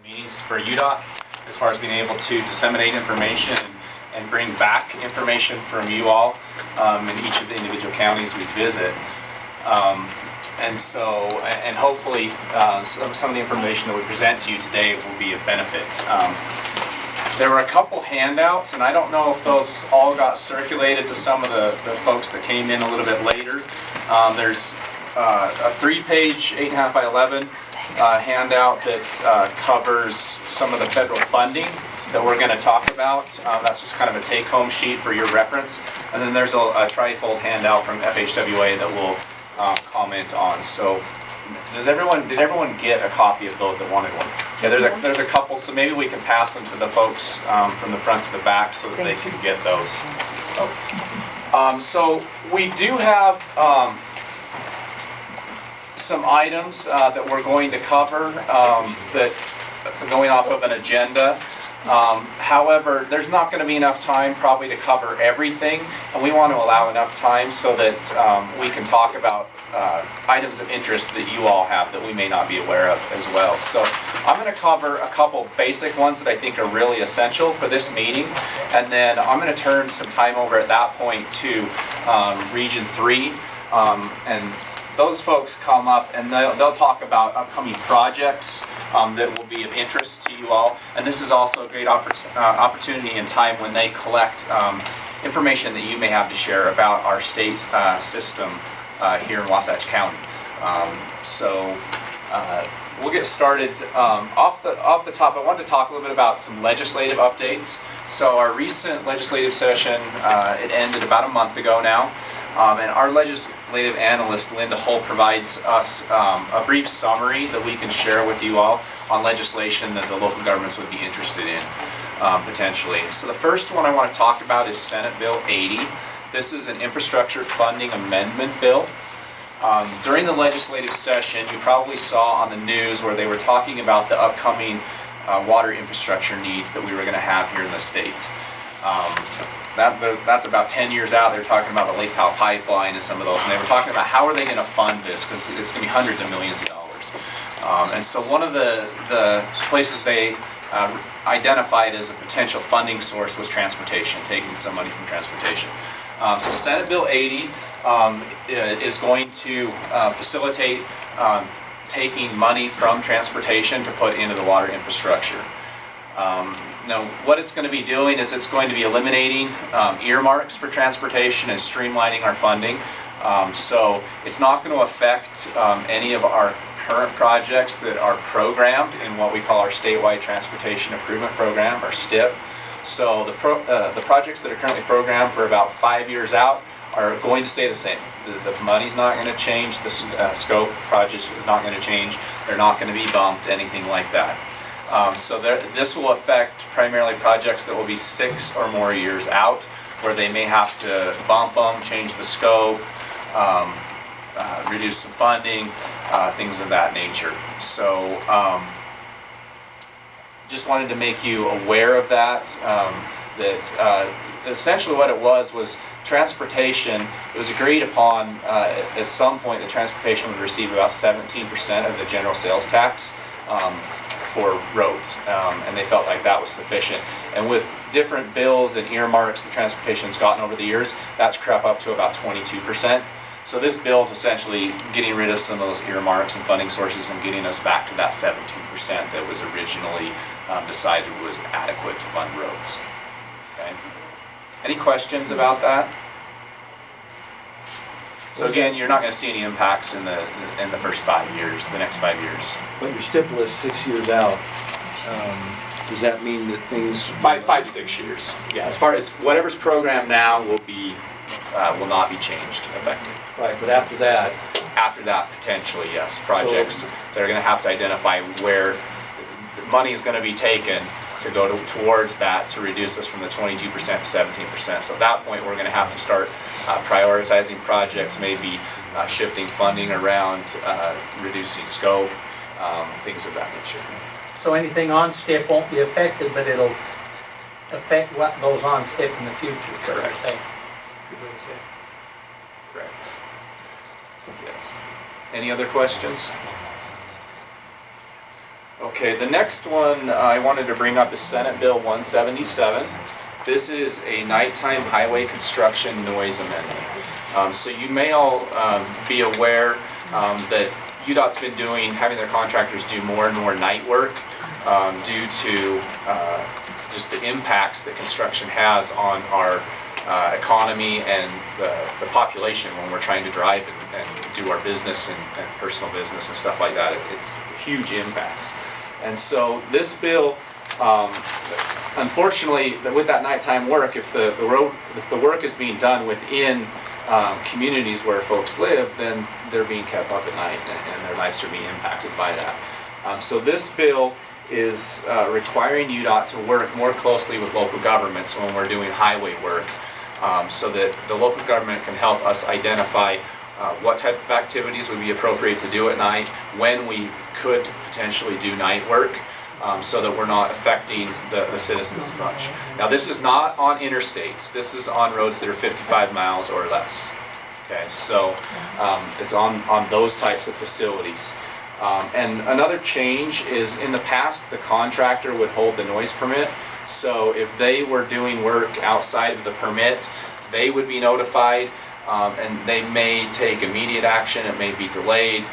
meetings for UDOT as far as being able to disseminate information and bring back information from you all in each of the individual counties we visit. And hopefully some of the information that we present to you today will be of benefit. There were a couple handouts, and I don't know if those all got circulated to some of the folks that came in a little bit later. There's a 3-page, 8.5 by 11 handout that covers some of the federal funding that we're going to talk about. That's just kind of a take-home sheet for your reference. And then there's a trifold handout from FHWA that we'll comment on. So did everyone get a copy of those that wanted one? Yeah, there's a couple, so maybe we can pass them to the folks from the front to the back so that they can get those. So we do have some items that we're going to cover that are going off of an agenda. However, there's not going to be enough time probably to cover everything, and we want to allow enough time so that we can talk about items of interest that you all have that we may not be aware of as well. So I'm going to cover a couple basic ones that I think are really essential for this meeting, and then I'm going to turn some time over at that point to Region 3, and those folks come up and they'll talk about upcoming projects that will be of interest to you all. And this is also a great opportunity in time when they collect information that you may have to share about our state system here in Wasatch County. We'll get started. Off the top, I wanted to talk a little bit about some legislative updates. So our recent legislative session, it ended about a month ago now. And our legislative analyst, Linda Holt, provides us a brief summary that we can share with you all on legislation that the local governments would be interested in, potentially. So the first one I want to talk about is Senate Bill 80. This is an infrastructure funding amendment bill. During the legislative session, you probably saw on the news where they were talking about the upcoming water infrastructure needs that we were going to have here in the state. That's about 10 years out. They're talking about the Lake Powell pipeline and some of those, and they were talking about how are they going to fund this, because it's going to be hundreds of millions of dollars. And so one of the places they identified as a potential funding source was transportation, taking some money from transportation. So Senate Bill 80 is going to facilitate taking money from transportation to put into the water infrastructure. Now, what it's going to be doing is it's going to be eliminating earmarks for transportation and streamlining our funding. So it's not going to affect any of our current projects that are programmed in what we call our Statewide Transportation Improvement Program, or STIP. So the projects that are currently programmed for about 5 years out are going to stay the same. The money's not going to change, the scope of projects is not going to change, they're not going to be bumped, anything like that. So this will affect primarily projects that will be 6 or more years out, where they may have to bump them, change the scope, reduce some funding, things of that nature. So just wanted to make you aware of that, that essentially what it was transportation. It was agreed upon at some point that transportation would receive about 17% of the general sales tax for roads, and they felt like that was sufficient. And with different bills and earmarks that transportation's gotten over the years, that's crept up to about 22%. So this bill is essentially getting rid of some of those earmarks and funding sources and getting us back to that 17% that was originally decided was adequate to fund roads. Okay. Any questions about that? So again, you're not going to see any impacts in the first 5 years, the next 5 years. But your STIP list 6 years out. Does that mean that things 5 to 6 years? Yeah. As far as whatever's programmed now will not be changed effective. Right, but after that. After that, potentially yes. Projects that are going to have to identify where the money is going to be taken to go towards that to reduce us from the 22% to 17%. So at that point, we're going to have to start prioritizing projects, maybe shifting funding around, reducing scope, things of that nature. So anything on STIP won't be affected, but it'll affect what goes on STIP in the future. Correct. Correct. Yes. Any other questions? Okay, the next one I wanted to bring up is Senate Bill 177. This is a nighttime highway construction noise amendment. So you may all be aware that UDOT's been having their contractors do more and more night work due to just the impacts that construction has on our economy and the population when we're trying to drive and do our business and personal business and stuff like that. It's huge impacts. And so this bill, unfortunately, with that nighttime work, if the work is being done within communities where folks live, then they're being kept up at night and their lives are being impacted by that. So this bill is requiring UDOT to work more closely with local governments when we're doing highway work, so that the local government can help us identify what type of activities would be appropriate to do at night, when we could potentially do night work, so that we're not affecting the citizens as much. Now this is not on interstates, this is on roads that are 55 miles or less. Okay, so it's on those types of facilities. And another change is, in the past, the contractor would hold the noise permit. So if they were doing work outside of the permit, they would be notified, and they may take immediate action. It may be delayed.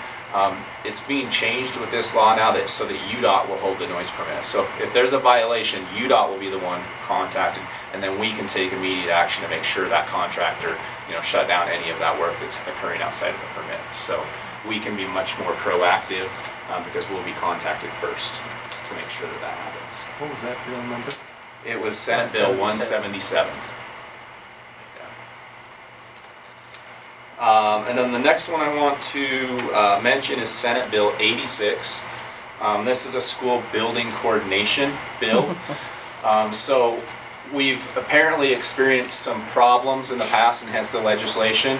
It's being changed with this law now so that UDOT will hold the noise permit. So if there's a violation, UDOT will be the one contacted, and then we can take immediate action to make sure that contractor, shut down any of that work that's occurring outside of the permit. So we can be much more proactive because we'll be contacted first to make sure that happens. What was that bill number? It was Senate Bill 177. And then the next one I want to mention is Senate Bill 86. This is a school building coordination bill. So we've apparently experienced some problems in the past, and hence the legislation,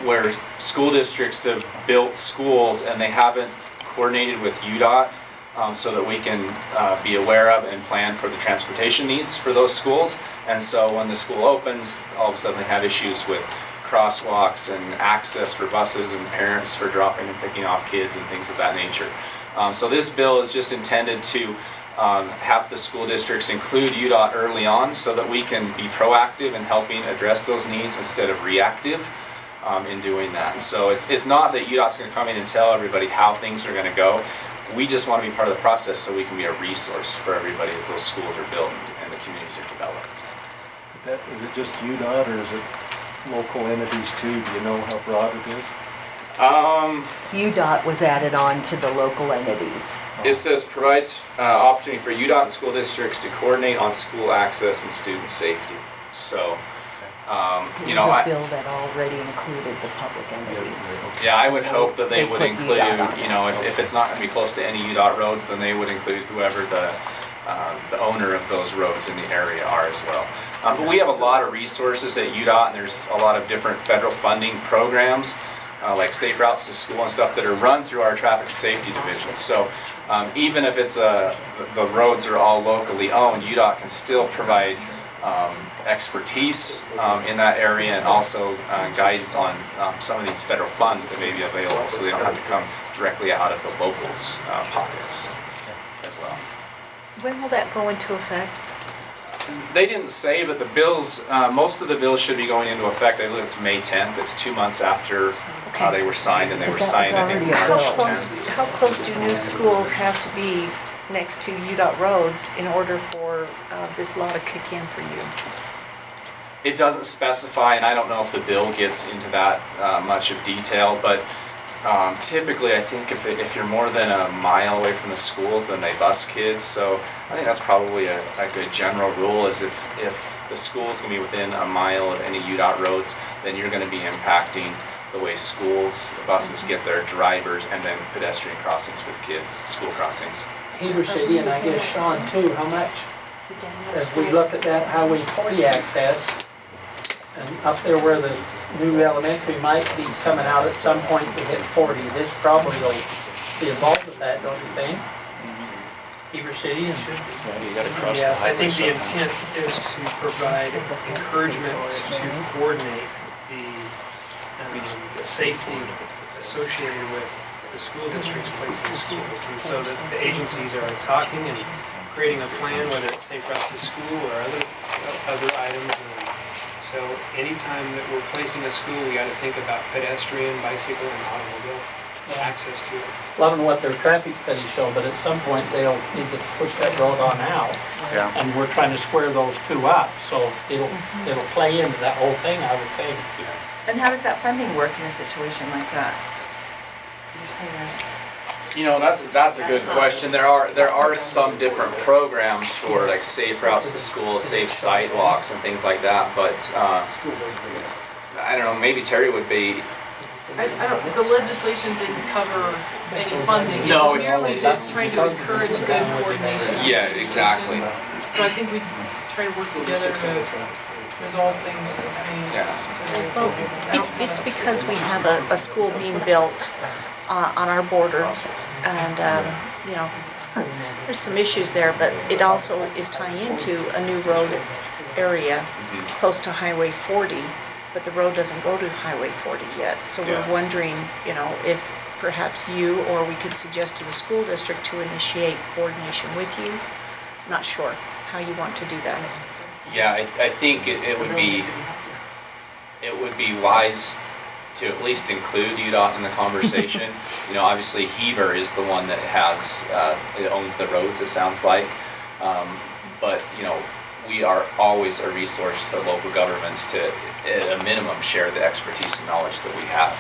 where school districts have built schools and they haven't coordinated with UDOT so that we can be aware of and plan for the transportation needs for those schools. And so when the school opens, all of a sudden they have issues with crosswalks and access for buses and parents for dropping and picking off kids and things of that nature. So this bill is just intended to have the school districts include UDOT early on so that we can be proactive in helping address those needs instead of reactive in doing that. And so it's not that UDOT's going to come in and tell everybody how things are going to go. We just want to be part of the process so we can be a resource for everybody as those schools are built and the communities are developed. Is it just UDOT, or is it local entities too? Do you know how broad it is? UDOT was added on to the local entities. It says provides opportunity for UDOT and school districts to coordinate on school access and student safety. So, It was a bill that already included the public entities. yeah, I would hope that they would put include, UDOT on it. if it's not going to be close to any UDOT roads, then they would include whoever the owner of those roads in the area are as well. But we have a lot of resources at UDOT, and there's a lot of different federal funding programs, like Safe Routes to School and stuff, that are run through our traffic safety division. So even if it's the roads are all locally owned, UDOT can still provide expertise in that area, and also guidance on some of these federal funds that may be available, so they don't have to come directly out of the locals' pockets as well. When will that go into effect? They didn't say, but the bills, most of the bills should be going into effect. I believe it's May 10th. It's 2 months after they were signed, and they were But that signed, was I think, already a March bill. 10th. How close do new schools have to be next to UDOT roads in order for this law to kick in for you? It doesn't specify, and I don't know if the bill gets into that much of detail, but typically I think if you're more than a mile away from the schools, then they bus kids. So I think that's probably a good general rule, is if the school is going to be within a mile of any UDOT roads, then you're going to be impacting the way schools, the buses get their drivers, and then pedestrian crossings for the kids, school crossings. Heber City, and I guess Sean too, how much? As we look at that Highway 40 access, and up there where the new elementary might be coming out at some point to hit 40, this probably will be involved with that, don't you think? Heber City and should be. Yeah, you gotta cross the Yes, I highway think the somewhere. intent is to provide encouragement to coordinate the safety associated with the school districts placing schools. And so the agencies are talking and creating a plan, whether it's safe routes to school or other items. And so anytime that we're placing a school, we got to think about pedestrian, bicycle, and automobile access to it. Well, I don't know what their traffic studies show, but at some point they'll need to push that road on out. Yeah. And we're trying to square those two up, so it'll play into that whole thing, I would think. And how does that funding work in a situation like that? You're saying there's... You know, that's a good question. There are some different programs for like safe routes to school, safe sidewalks, and things like that. But I don't know. Maybe Terry would be. I don't, the legislation didn't cover any funding. No, It was it's merely just trying to encourage good coordination. Yeah, exactly. So I think we try to work together to resolve things. I mean, Well, it's because we have a school being built on our border, and, you know, there's some issues there, but it also is tying into a new road area close to Highway 40, but the road doesn't go to Highway 40 yet. So Yeah. we're wondering, you know, if perhaps you or we could suggest to the school district to initiate coordination with you. Not sure how you want to do that. Yeah, I think it would be wise to at least include UDOT in the conversation. You know, obviously Heber is the one that has it owns the roads. It sounds like, but you know, we are always a resource to the local governments to, at a minimum, share the expertise and knowledge that we have.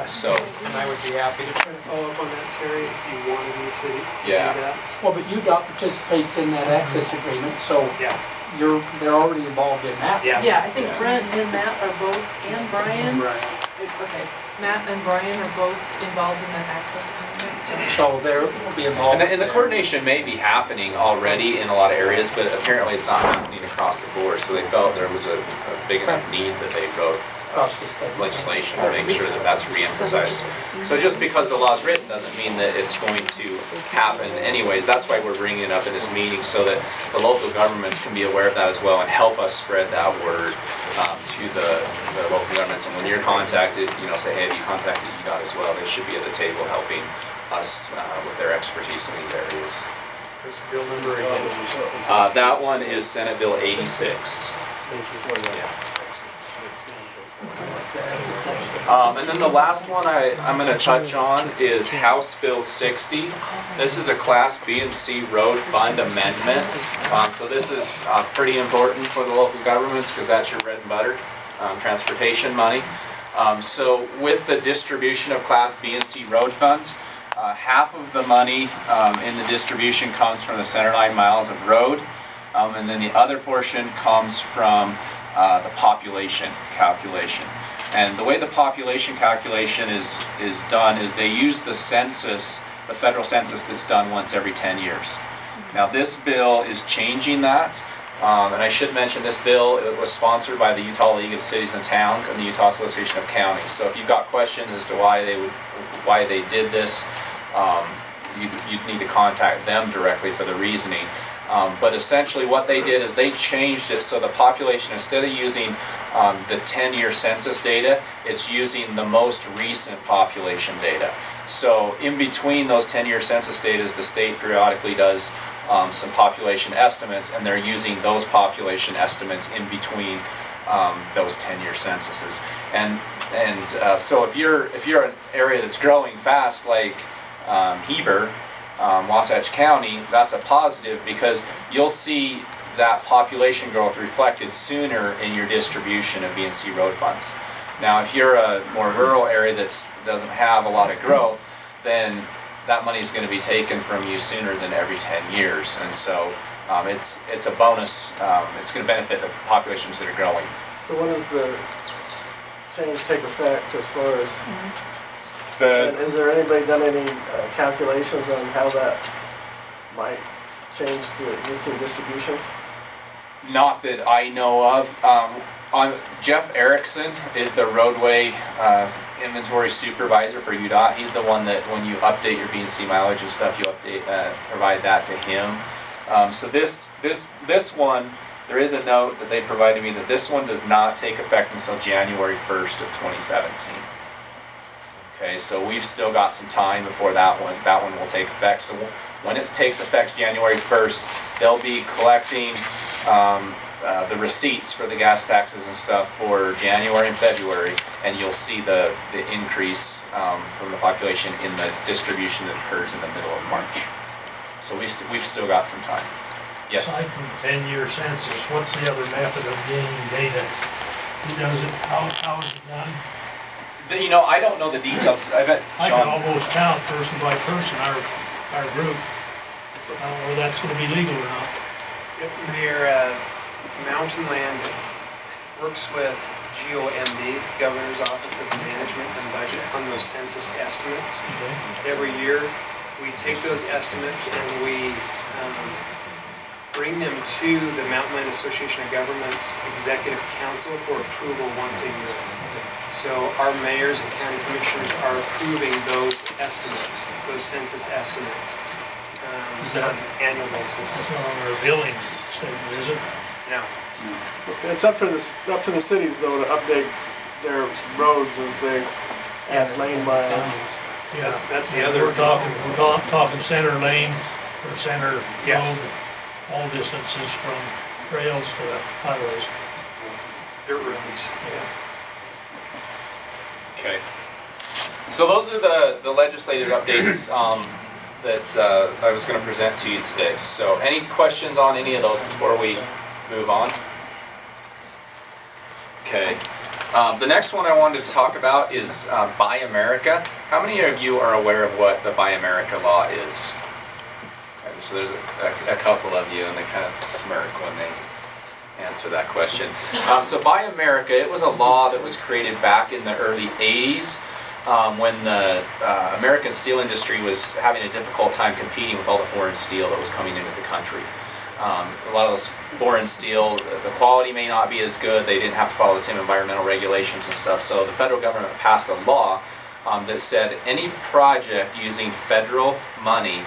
So, And I would be happy to try to follow up on that, Terry, if you wanted me to Yeah. do that. Well, but UDOT participates in that access agreement, so Yeah. they're already involved in that. Yeah. yeah, I think Brent and Matt are both, and Brian, Right. okay, Matt and Brian are both involved in that access agreement, so. So they'll be involved. and the there. coordination may be happening already in a lot of areas, but apparently it's not happening across the board. So they felt there was a big enough need that they wrote Across the state. legislation to make sure that that's reemphasized. So just because the law's written doesn't mean that it's going to happen anyways. That's why we're bringing it up in this meeting, so that the local governments can be aware of that as well and help us spread that word to the local governments. And when you're contacted, you know, say, hey, have you contacted UDOT as well? They should be at the table helping us with their expertise in these areas. There's bill number again. That one is Senate Bill 86. Yeah. And then the last one I'm going to touch on is House Bill 60. This is a Class B and C road fund amendment. So this is pretty important for the local governments because that's your bread and butter, transportation money. So with the distribution of Class B and C road funds, half of the money in the distribution comes from the center line miles of road, and then the other portion comes from the population calculation. And the way the population calculation is done is they use the census, the federal census that's done once every 10 years. Now this bill is changing that, and I should mention this bill, it was sponsored by the Utah League of Cities and Towns and the Utah Association of Counties. So if you've got questions as to why they did this, you'd need to contact them directly for the reasoning. But essentially what they did is they changed it so the population, instead of using the 10-year census data, it's using the most recent population data. So in between those 10-year census data, the state periodically does some population estimates, and they're using those population estimates in between those 10-year censuses. And so if you're an area that's growing fast like Heber, Wasatch County, that's a positive because you'll see that population growth reflected sooner in your distribution of B&C road funds. Now, if you're a more rural area that doesn't have a lot of growth, then that money is going to be taken from you sooner than every 10 years. And so it's a bonus. It's going to benefit the populations that are growing. So when does the change take effect as far as, The, has there anybody done any calculations on how that might change the existing distributions? Not that I know of. Jeff Erickson is the roadway inventory supervisor for UDOT. He's the one that when you update your B&C mileage and stuff, you provide that to him. So this one, there is a note that they provided me that this one does not take effect until January 1st of 2017. Okay, so we've still got some time before that one will take effect. So when it takes effect January 1st, they'll be collecting the receipts for the gas taxes and stuff for January and February, and you'll see the increase from the population in the distribution that occurs in the middle of March. So we've still got some time. Yes? Aside from the 10-year census, what's the other method of gaining data? Who does it? How is it done? You know, I don't know the details. I bet I Sean. can almost count person by person, our group. I don't know whether that's gonna be legal or not. Yep, Mayor, Mountain Land works with GOMB, Governor's Office of Management and Budget, on those census estimates. Okay. Every year, we take those estimates and we bring them to the Mountain Land Association of Governments Executive Council for approval once a year. So our mayors and county commissioners are approving those estimates, those census estimates, on an annual basis. That's not on our billing statement, is it? No. It's up to the cities though to update their roads as they add lane miles. Yeah, That's the other. We're talking center lane or center Yeah. road, all distances from trails to highways. Dirt roads. Yeah. Okay. So those are the legislative updates that I was going to present to you today. So any questions on any of those before we move on? Okay. The next one I wanted to talk about is Buy America. How many of you are aware of what the Buy America law is? Okay, so there's a couple of you, and they kind of smirk when they answer that question. So Buy America, it was a law that was created back in the early 80s when the American steel industry was having a difficult time competing with all the foreign steel that was coming into the country. A lot of those foreign steel, the quality may not be as good, they didn't have to follow the same environmental regulations and stuff, so the federal government passed a law that said any project using federal money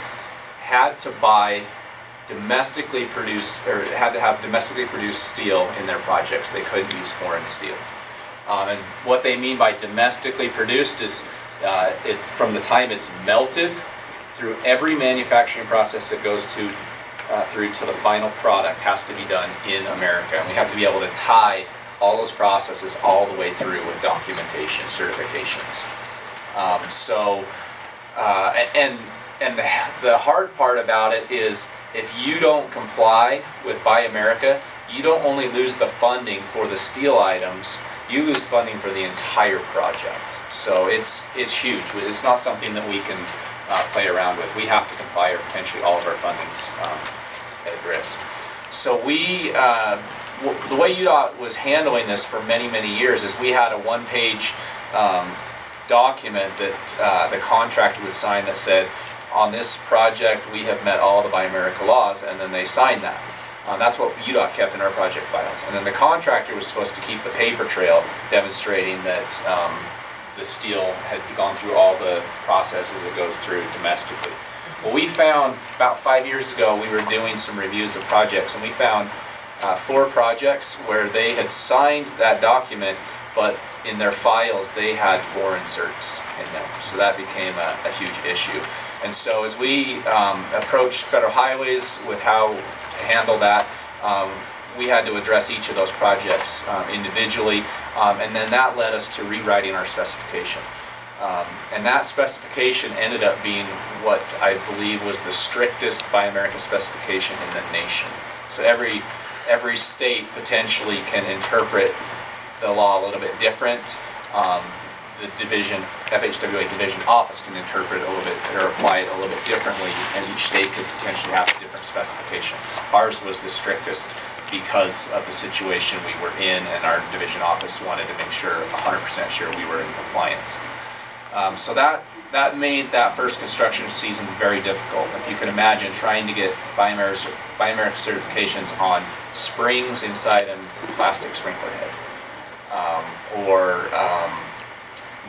had to buy domestically produced, or had to have domestically produced steel in their projects. They couldn't use foreign steel. And what they mean by domestically produced is it's from the time it's melted through every manufacturing process that goes through to the final product has to be done in America. And we have to be able to tie all those processes all the way through with documentation, certifications. And the hard part about it is if you don't comply with Buy America, you don't only lose the funding for the steel items, you lose funding for the entire project. So it's huge. It's not something that we can play around with. We have to comply or potentially all of our funding's at risk. So the way UDOT was handling this for many, many years is we had a one-page document that the contractor would sign that said, on this project we have met all the Buy America laws, and then they signed that. That's what UDOT kept in our project files. And then the contractor was supposed to keep the paper trail demonstrating that the steel had gone through all the processes it goes through domestically. Well, we found about 5 years ago, we were doing some reviews of projects, and we found 4 projects where they had signed that document, but in their files they had foreign certs in them. So that became a huge issue. And so as we approached Federal Highways with how to handle that, we had to address each of those projects individually, and then that led us to rewriting our specification. And that specification ended up being what I believe was the strictest Buy America specification in the nation. So every state potentially can interpret the law a little bit different. The FHWA division office can interpret it a little bit, or apply it a little bit differently, and each state could potentially have a different specification. Ours was the strictest because of the situation we were in, and our division office wanted to make sure, 100% sure we were in compliance. So that made that first construction season very difficult. If you can imagine trying to get Buy America certifications on springs inside a plastic sprinkler head, or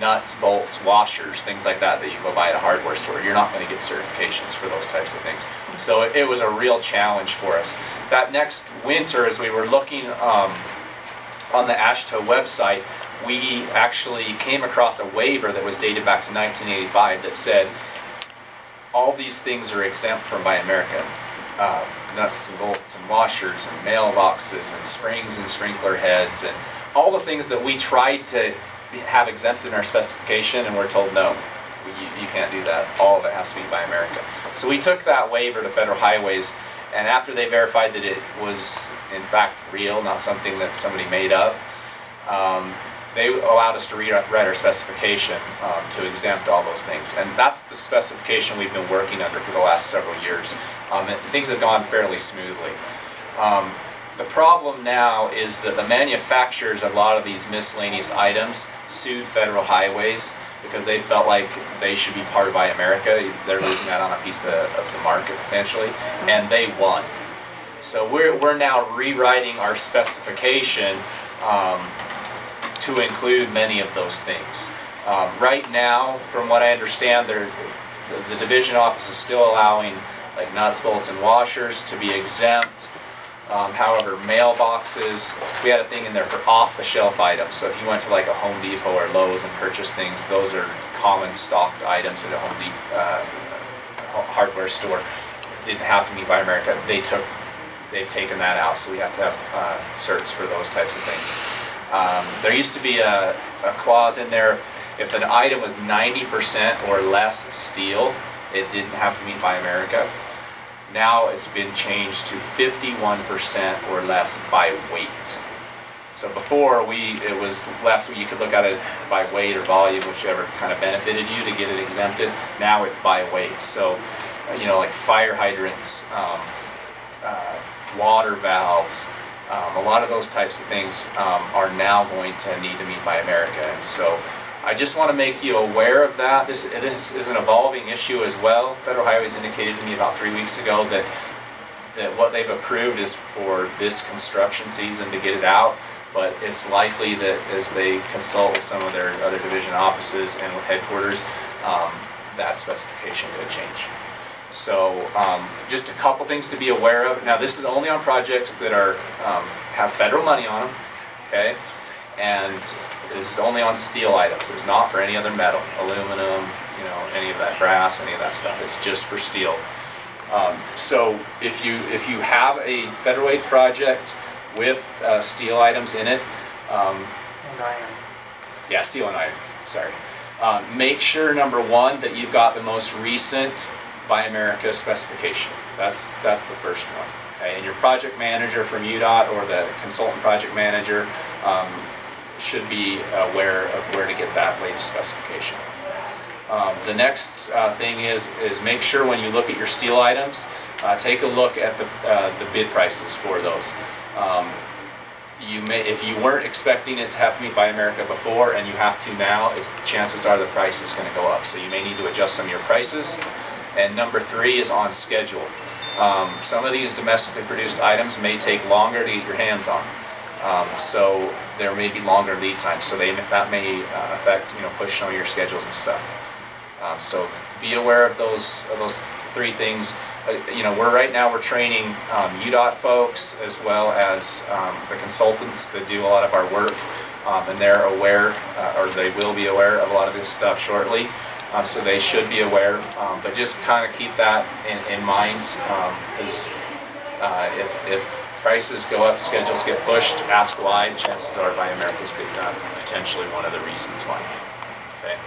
nuts, bolts, washers, things like that you go buy at a hardware store. You're not going to get certifications for those types of things. So it was a real challenge for us. That next winter, as we were looking on the AASHTO website, we actually came across a waiver that was dated back to 1985 that said all these things are exempt from Buy America. Nuts and bolts and washers and mailboxes and springs and sprinkler heads and all the things that we tried to have exempt in our specification, and we're told no, you can't do that. All of it has to be Buy America. So we took that waiver to Federal Highways, and after they verified that it was in fact real, not something that somebody made up, they allowed us to rewrite our specification to exempt all those things. And that's the specification we've been working under for the last several years. And things have gone fairly smoothly. The problem now is that the manufacturers of a lot of these miscellaneous items sued Federal Highways because they felt like they should be part of Buy America. They're losing out on a piece of the market potentially, and they won. So we're now rewriting our specification to include many of those things. Right now, from what I understand, the division office is still allowing like nuts, bolts, and washers to be exempt. However, mailboxes, we had a thing in there for off-the-shelf items. So if you went to like a Home Depot or Lowe's and purchased things, those are common stocked items at a Home Depot hardware store. Didn't have to meet Buy America. They've taken that out, so we have to have certs for those types of things. There used to be a clause in there, if an item was 90% or less steel, it didn't have to meet Buy America. Now it's been changed to 51% or less by weight. So before it was left, you could look at it by weight or volume, whichever kind of benefited you to get it exempted. Now it's by weight. So, you know, like fire hydrants, water valves, a lot of those types of things are now going to need to meet Buy America. And so I just want to make you aware of that. This is an evolving issue as well. Federal Highways indicated to me about 3 weeks ago that what they've approved is for this construction season to get it out, but it's likely that as they consult with some of their other division offices and with headquarters, that specification could change. So just a couple things to be aware of. Now this is only on projects that have federal money on them, okay? And this is only on steel items. It's not for any other metal, aluminum, you know, any of that brass, any of that stuff. It's just for steel. So if you have a federal aid project with steel items in it, yeah, steel and iron. Sorry. Make sure, number one, that you've got the most recent Buy America specification. That's the first one. Okay? And your project manager from UDOT or the consultant project manager should be aware of where to get that latest specification. The next thing is make sure when you look at your steel items, take a look at the bid prices for those. If you weren't expecting it to have to meet Buy America before and you have to now, chances are the price is going to go up. So you may need to adjust some of your prices. And number three is on schedule. Some of these domestically produced items may take longer to get your hands on. So there may be longer lead times. So that may affect, you know, push some of your schedules and stuff. So be aware of those three things. You know, right now we're training UDOT folks as well as the consultants that do a lot of our work, and they're aware, or they will be aware of a lot of this stuff shortly. So they should be aware, but just kind of keep that in mind, because if prices go up, schedules get pushed, ask why. Chances are Buy America's potentially one of the reasons why. Okay.